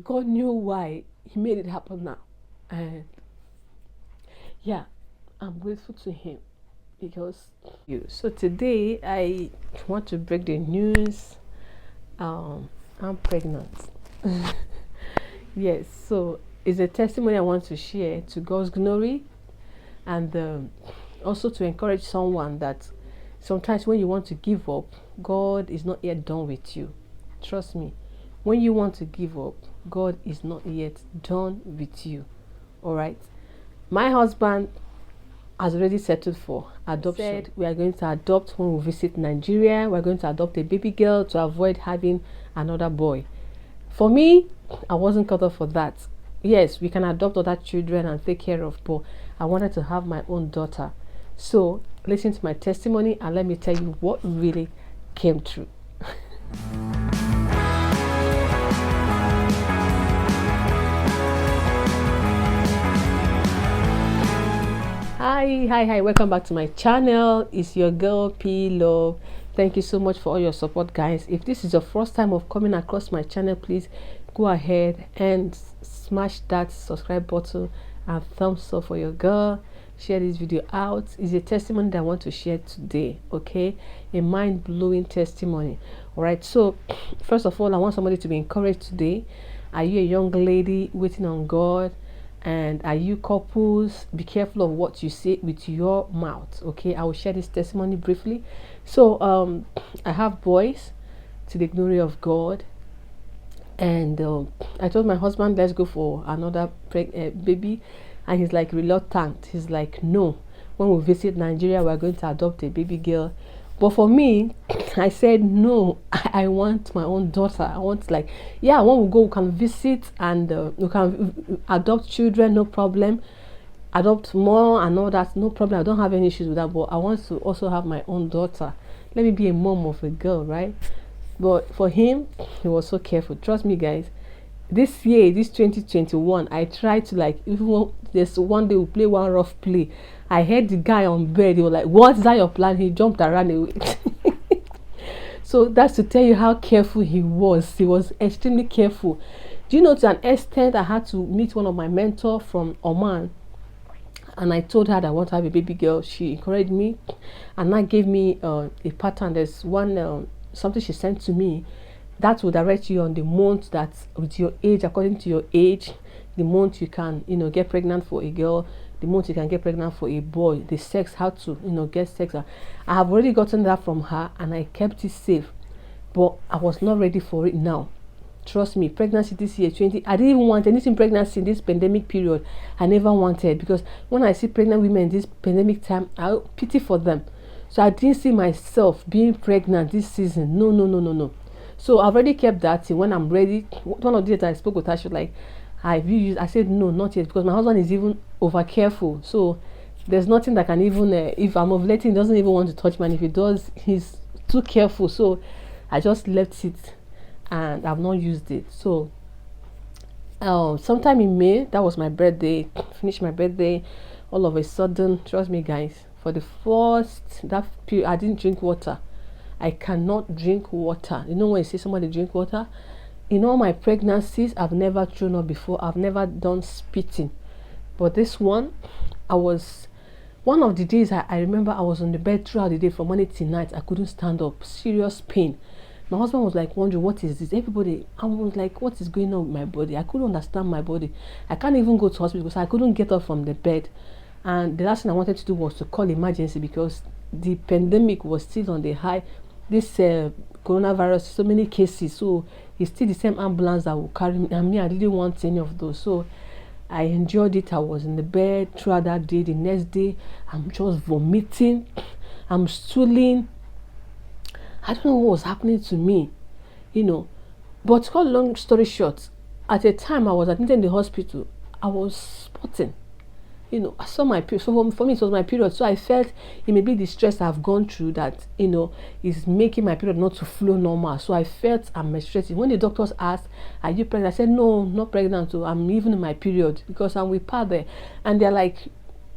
God knew why He made it happen now. And yeah, I'm grateful to Him because you. So today I want to break the news. I'm pregnant. Yes, so it's a testimony I want to share to God's glory, and also to encourage someone that sometimes when you want to give up, God is not yet done with you. Trust me, when you want to give up, God is not yet done with you. All right. My husband has already settled for adoption. Said we are going to adopt when we visit Nigeria. We're going to adopt a baby girl to avoid having another boy. For me, I wasn't cut off for that. Yes, we can adopt other children and take care of, but I wanted to have my own daughter. So listen to my testimony and let me tell you what really came true. Hi, welcome back to my channel. It's your girl P Love. Thank you so much for all your support, guys. If this is your first time of coming across my channel, please go ahead and smash that subscribe button and thumbs up for your girl. Share this video out. It's a testimony that I want to share today. Okay, a mind-blowing testimony. All right, so first of all, I want somebody to be encouraged today. Are you a young lady waiting on God? And are you couples? Be careful of what you say with your mouth. Okay, I will share this testimony briefly. So I have boys, to the glory of God, and I told my husband, let's go for another baby, and he's like reluctant. He's like, no, when we visit Nigeria, we're going to adopt a baby girl. But for me, I said no. I want my own daughter. I want, like, yeah, when we go, we can visit and we can adopt children, no problem. Adopt more and all that, no problem. I don't have any issues with that. But I want to also have my own daughter. Let me be a mom of a girl, right? But for him, he was so careful. Trust me, guys. This year, this 2021, I tried to, like, even there's one day we play one rough play. I heard the guy on bed. He was like, "What's that your plan?" He jumped around away. So that's to tell you how careful he was. He was extremely careful. Do you know, to an extent, I had to meet one of my mentors from Oman, and I told her that I want to have a baby girl. She encouraged me, and that gave me a pattern. There's one something she sent to me that will direct you on the month that, with your age, according to your age, the month you can, get pregnant for a girl, the month you can get pregnant for a boy, the sex, how to, get sex. I have already gotten that from her, and I kept it safe, but I was not ready for it now. Trust me, pregnancy this year 20, I didn't even want anything pregnancy in this pandemic period. I never wanted, because when I see pregnant women this pandemic time, I pity for them. So I didn't see myself being pregnant this season. No. So I've already kept that till when I'm ready. One of the days I spoke with her, she was like, have you used? I said no, not yet, because my husband is even over careful. So there's nothing that can even, if I'm ovulating, he doesn't even want to touch me, and if he does, he's too careful. So I just left it, and I've not used it. So sometime in May, that was my birthday, finished my birthday, all of a sudden, trust me, guys, for the first that period, I didn't drink water. I cannot drink water. You know, when you see somebody drink water, in all my pregnancies, I've never thrown up before. I've never done spitting, but this one, I was, one of the days I remember I was on the bed throughout the day from morning till night. I couldn't stand up, serious pain. My husband was like wondering, what is this? Everybody, I was like, what is going on with my body? I couldn't understand my body. I can't even go to hospital because I couldn't get up from the bed. And the last thing I wanted to do was to call emergency, because the pandemic was still on the high. This coronavirus, so many cases, so it's still the same ambulance that will carry me, and me, I didn't want any of those. So I enjoyed it. I was in the bed throughout that day. The next day, I'm just vomiting, I'm stooling. I don't know what was happening to me, but to cut long story short, at a time I was admitted in the hospital, I was spotting. I saw my period. So for me, it was my period. So I felt it may be the stress I've gone through that, is making my period not to flow normal. So I felt I'm menstruating. When the doctors asked, are you pregnant? I said, no, not pregnant. So I'm even in my period, because I'm with partner. And they're like,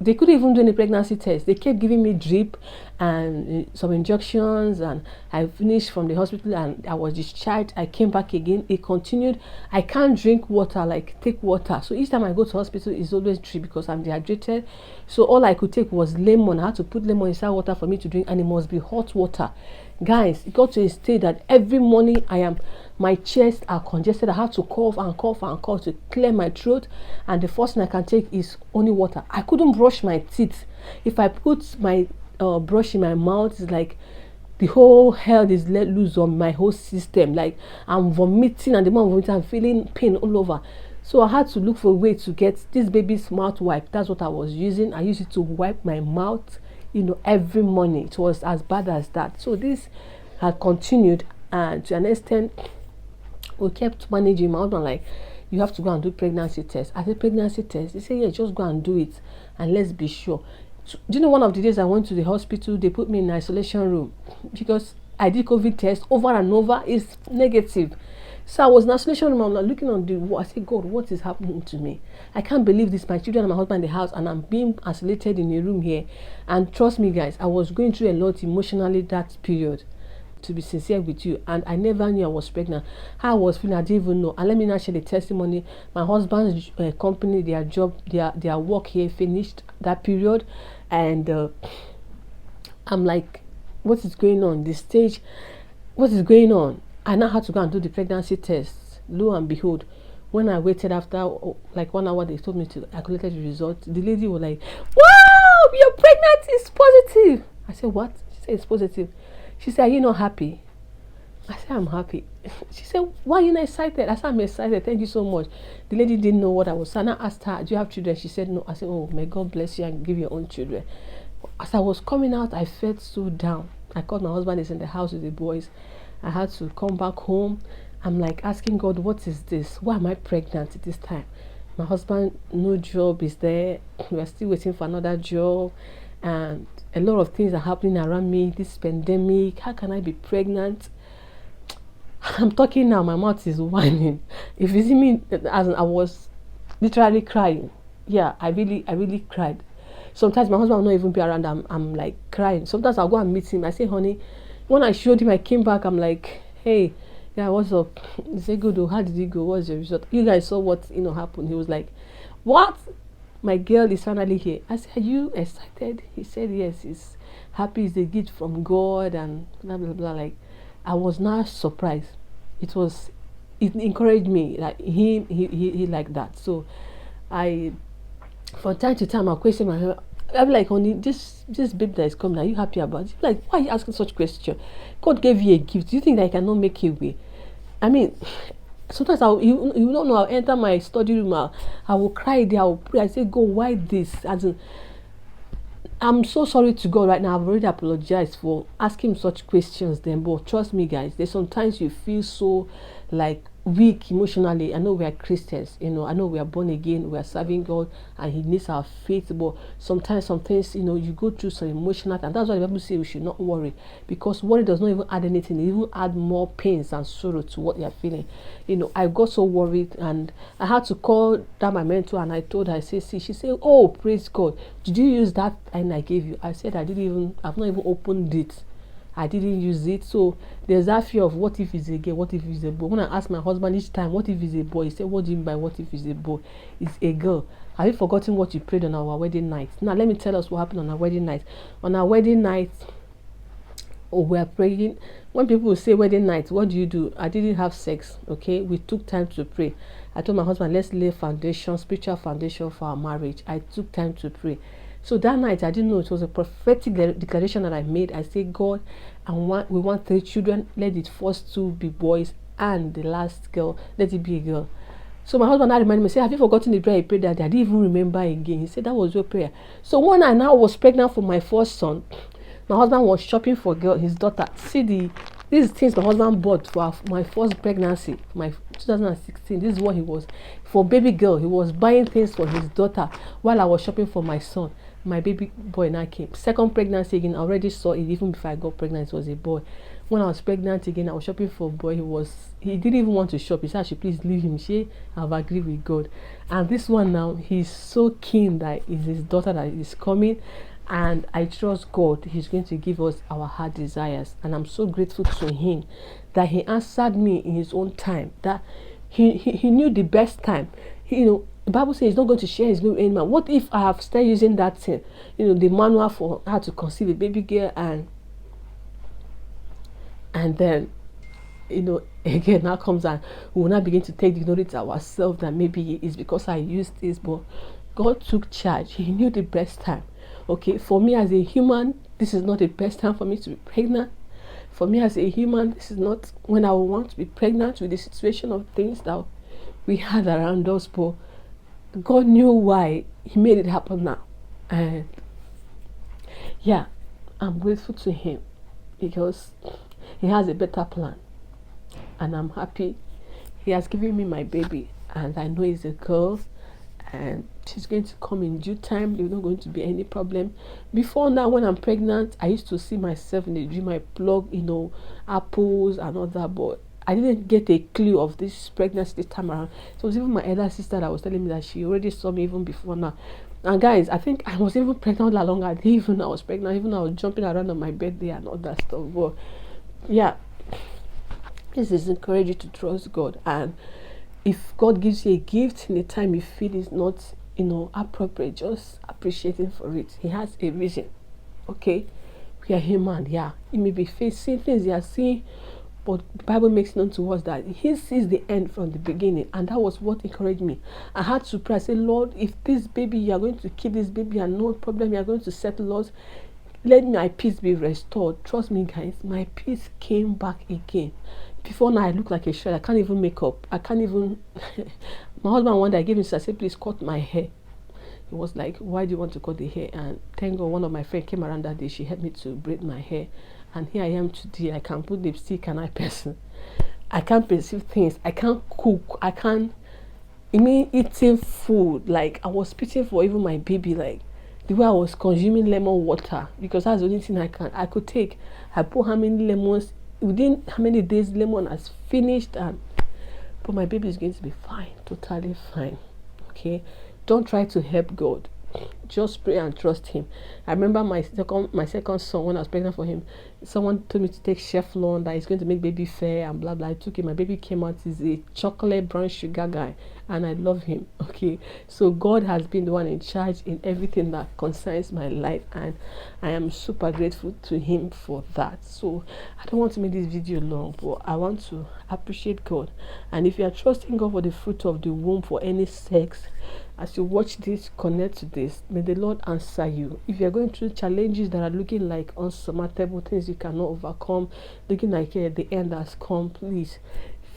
they couldn't even do any pregnancy test. They kept giving me drip and some injections, and I finished from the hospital and I was discharged. I came back again. It continued. I can't drink water, like take water. So each time I go to hospital, it's always drip because I'm dehydrated. So all I could take was lemon. I had to put lemon inside water for me to drink, and it must be hot water. Guys, it got to a state that every morning my chest are congested. I have to cough and cough and cough to clear my throat, and the first thing I can take is only water. I couldn't brush my teeth. If I put my brush in my mouth, it's like the whole hell is let loose on my whole system. Like I'm vomiting, and the more I'm vomiting, I'm feeling pain all over. So I had to look for a way to get this baby's mouth wipe. That's what I was using. I used it to wipe my mouth, every morning. It was as bad as that. So this had continued, and to an extent, we kept managing. My husband like, you have to go and do pregnancy test. I said, pregnancy test? He said, yeah, just go and do it, and let's be sure. So, do you know, one of the days I went to the hospital, they put me in isolation room because I did COVID test over and over. It's negative. So I was in isolation room. I'm like looking on the wall. I said, God, what is happening to me? I can't believe this. My children and my husband in the house, and I'm being isolated in a room here. And trust me, guys, I was going through a lot emotionally that period, to be sincere with you, and I never knew I was pregnant. How I was feeling, I didn't even know. And let me now share the testimony. My husband's company, their job, their work here finished that period, and I'm like, what is going on? This stage, what is going on? I now had to go and do the pregnancy test. Lo and behold, when I waited after like 1 hour, they told me to calculate the result. The lady was like, wow, your pregnancy is positive. I said, what? She said, it's positive. She said, are you not happy? I said, I'm happy. She said, why are you not excited? I said, I'm excited. Thank you so much. The lady didn't know what I was saying. I asked her, do you have children? She said, no. I said, oh, may God bless you and give your own children. As I was coming out, I felt so down. I called my husband, is in the house with the boys. I had to come back home. I'm like asking God, what is this? Why am I pregnant at this time? My husband, no job is there. We are still waiting for another job. And a lot of things are happening around me. This pandemic, how can I be pregnant? I'm talking now, my mouth is whining. If you see me, as I was literally crying. Yeah, I really cried. Sometimes my husband will not even be around. I'm like crying. Sometimes I'll go and meet him. I say, honey, when I showed him, I came back, I'm like, hey, yeah, what's up? He said, good, how did it go? What's your result? You guys saw what happened. He was like, what? My girl is finally here. I said, are you excited? He said, yes, he's happy. It's a gift from God and blah, blah, blah. Like, I was not surprised. It encouraged me. Like, he like that. So, from time to time, I'll question my, I'm like, honey, this baby that is coming, are you happy about it? Like, why are you asking such question? God gave you a gift. Do you think that I cannot make it way? I mean, sometimes you don't know, I'll enter my study room, I will cry there, I will pray, I say, God, why this? As in, I'm so sorry to God right now. I've already apologized for asking such questions then, but trust me, guys, there's sometimes you feel so like weak emotionally. I know we are Christians, I know we are born again, we are serving God, and He needs our faith, but sometimes some things, you go through some emotional, and that's why the Bible says we should not worry, because worry does not even add anything. It even add more pains and sorrow to what you're feeling. I got so worried, and I had to call down my mentor, and I told her, I said, see, she said, oh, praise God, did you use that pen I gave you? I said, I've not even opened it. I didn't use it. So there's that fear of, what if it's a girl, what if it's a boy? When I ask my husband each time, what if it's a boy? He said, what do you mean by what if it's a boy? It's a girl. Have you forgotten what you prayed on our wedding night? Now let me tell us what happened on our wedding night. On our wedding night, we are praying. When people say wedding night, what do? I didn't have sex. Okay, we took time to pray. I told my husband, let's lay foundation, spiritual foundation for our marriage. I took time to pray. So that night, I didn't know it was a prophetic declaration that I made. I said, God, we want 3 children. Let the first 2 be boys, and the last girl, let it be a girl. So my husband now reminded me, say, have you forgotten the prayer I prayed that day? I didn't even remember again. He said, that was your prayer. So when I now was pregnant for my first son, my husband was shopping for his daughter. See these things my husband bought for my first pregnancy, my 2016. This is what he was. For baby girl, he was buying things for his daughter while I was shopping for my son. My baby boy now came. Second pregnancy again, I already saw it even before I got pregnant. It was a boy. when I was pregnant again, I was shopping for a boy. He didn't even want to shop. He said I should please leave him. I've agreed with God. And this one now, he's so keen that it's his daughter that is coming, and I trust God. He's going to give us our heart desires, and I'm so grateful to him that he answered me in his own time. That he knew the best time. The Bible says he's not going to share his glory with any man. What if I have started using that thing, the manual for how to conceive a baby girl, and then again now comes, and we will now begin to take the glory to ourselves, that maybe it's because I used this. But God took charge. He knew the best time. Okay, for me as a human, this is not the best time for me to be pregnant. For me as a human, this is not when I would want to be pregnant, with the situation of things that we had around us. But God knew why he made it happen now. And yeah, I'm grateful to him because he has a better plan, and I'm happy. He has given me my baby, and I know it's a girl, and she's going to come in due time. There's not going to be any problem. Before now, when I'm pregnant, I used to see myself in the dream. I plug, apples and all that, but I didn't get a clue of this pregnancy this time around. So it was even my elder sister that was telling me that she already saw me even before now. And guys, I think I was even pregnant that long. I didn't even know I was pregnant. Even I was jumping around on my birthday and all that stuff. But yeah, this is encourage you to trust God. And if God gives you a gift in a time you feel is not appropriate, just appreciate him for it. He has a reason. Okay, we are human. Yeah, he may be facing things you are seeing, but the Bible makes known to us that he sees the end from the beginning, and that was what encouraged me. I had to pray. I said, Lord, if this baby, you are going to keep this baby and no problem, you are going to settle us, let my peace be restored. Trust me, guys, my peace came back again. Before now, I look like a shred. I can't even make up. I can't even. My husband one day I gave him, I said, please cut my hair. He was like, why do you want to cut the hair? And thank God one of my friends came around that day. She helped me to braid my hair. And here I am today. I can put lipstick and eye person. I can't perceive things. I can't cook. Eating food. Like, I was pitching for even my baby. Like, the way I was consuming lemon water. Because that's the only thing I could take. I put how many lemons. Within how many days lemon has finished. But my baby is going to be fine. Totally fine. Okay? Don't try to help God. Just pray and trust him. I remember my second son, when I was pregnant for him, someone told me to take Chevlon, that it's going to make baby fair and blah blah. I took it. My baby came out, he's a chocolate brown sugar guy, and I love him. Okay, so God has been the one in charge in everything that concerns my life, and I am super grateful to him for that. So I don't want to make this video long, but I want to appreciate God. And if you are trusting God for the fruit of the womb for any sex, as you watch this, connect to this, may the Lord answer you. If you're going through challenges that are looking like unsurmountable, things you cannot overcome, looking like the end has come, please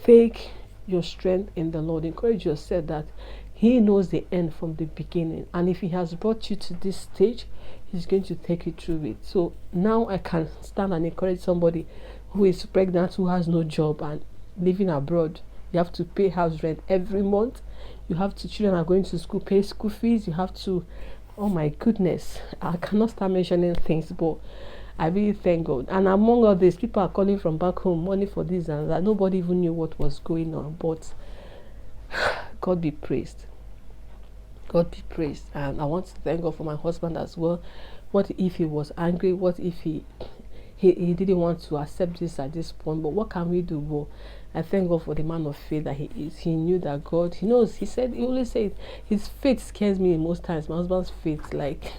take your strength in the Lord. Encourage yourself that he knows the end from the beginning, and if he has brought you to this stage, he's going to take you through it. So now I can stand and encourage somebody who is pregnant, who has no job and living abroad. You have to pay house rent every month. You have to, children are going to school, pay school fees. You have to, oh my goodness, I cannot start mentioning things, but I really thank God. And among all this, people are calling from back home, money for this and that. Nobody even knew what was going on, but God be praised. God be praised. And I want to thank God for my husband as well. What if he was angry? What if he didn't want to accept this at this point? But what can we do? Well, I thank God for the man of faith that he is. He knew that God, he knows. He always said his faith scares me most times. My husband's faith, like,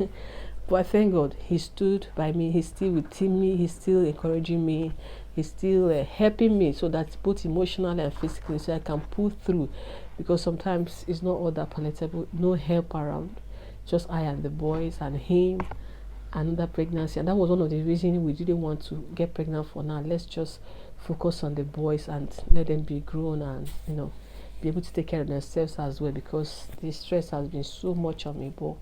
but I thank God he stood by me. He's still with me. He's still encouraging me. He's still helping me, so that both emotionally and physically, so I can pull through. Because sometimes it's not all that palatable. No help around, just I and the boys and him. Another pregnancy, and that was one of the reasons we didn't want to get pregnant for now. Let's just focus on the boys and let them be grown and be able to take care of themselves as well, because the stress has been so much on me. But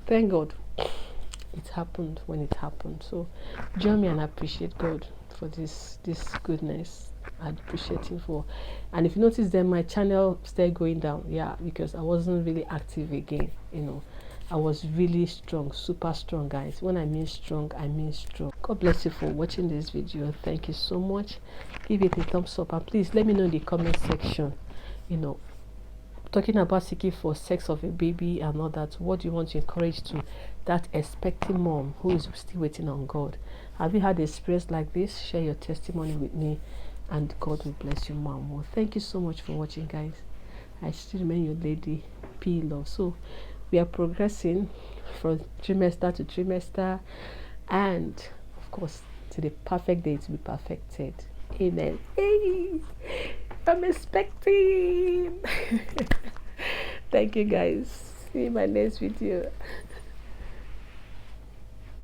thank God it happened when it happened. So join me and appreciate God for this goodness. I appreciate him for. And if you notice, then my channel started going down, because I wasn't really active again. I was really strong, super strong, guys. When I mean strong, I mean strong. God bless you for watching this video. Thank you so much. Give it a thumbs up, and please let me know in the comment section, you know, talking about seeking for sex of a baby and all that, what do you want to encourage to that expecting mom who is still waiting on God? Have you had experience like this? Share your testimony with me, and God will bless you, mom. Well, thank you so much for watching, guys. I still remain your lady P Love. So we are progressing from trimester to trimester, and of course to the perfect day to be perfected. Amen. Hey, I'm expecting. Thank you, guys. See you in my next video.